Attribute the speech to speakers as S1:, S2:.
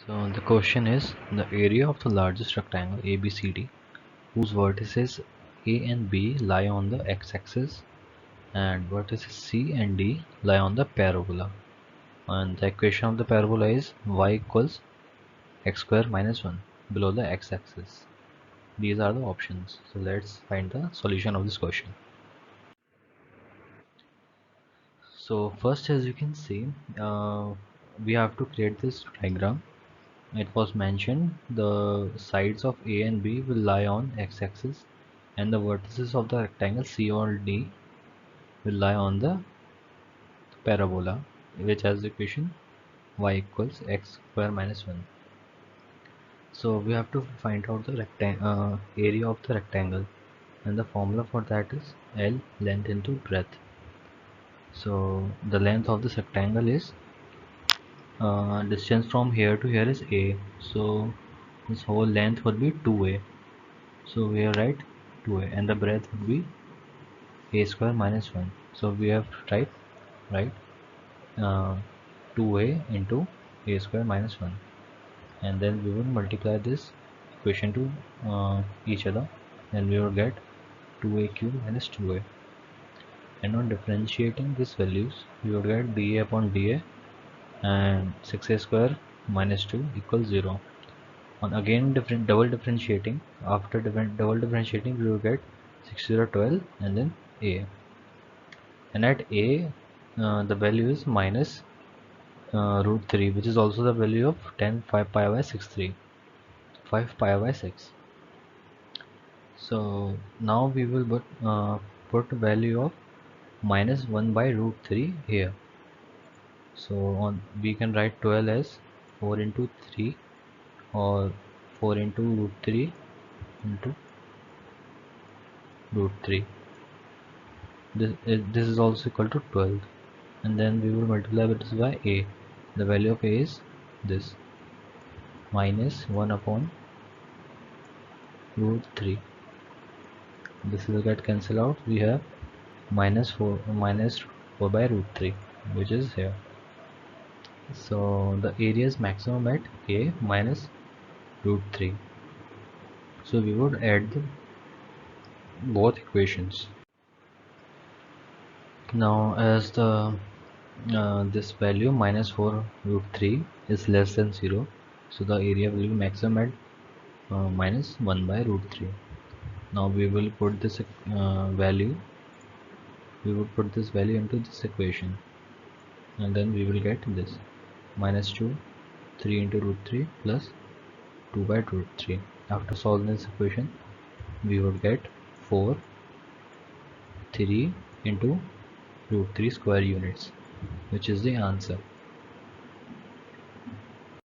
S1: So the question is the area of the largest rectangle ABCD whose vertices A and B lie on the x-axis and vertices C and D lie on the parabola, and the equation of the parabola is y equals x square minus 1 below the x-axis. These are the options. So let's find the solution of this question. So first, as you can see, we have to create this diagram. It was mentioned the sides of A and B will lie on x-axis and the vertices of the rectangle C or D will lie on the parabola, which has the equation y equals x square minus 1. So we have to find out the area of the rectangle, and the formula for that is L length into breadth. So the length of this rectangle is distance from here to here is A, so this whole length would be 2A. So we have write 2A, and the breadth would be A square minus 1. So we have to type right 2A into A square minus 1, and then we will multiply this equation to each other, and we will get 2A cube minus 2A, and on differentiating these values we will get dA upon dA and 6A square minus 2 equals 0. On again double differentiating, after double differentiating we will get 6012 and then A, and at A the value is minus root 3, which is also the value of 10 5 pi by 63 5 pi by 6. So now we will put value of minus 1 by root 3 here. So on we can write 12 as 4 into 3 or 4 into root 3 into root 3. This is also equal to 12, and then we will multiply this by A. The value of A is this minus 1 upon root 3. This will get cancelled out. We have minus 4 by root 3, which is here. So the area is maximum at A minus root 3. So we would add both equations. Now as the this value minus 4 root 3 is less than 0, so the area will be maximum at minus 1 by root 3. Now we will put this value into this equation, and then we will get this minus 2 3 into root 3 plus 2 by root 3. After solving this equation we would get 4 3 into root 3 square units, which is the answer.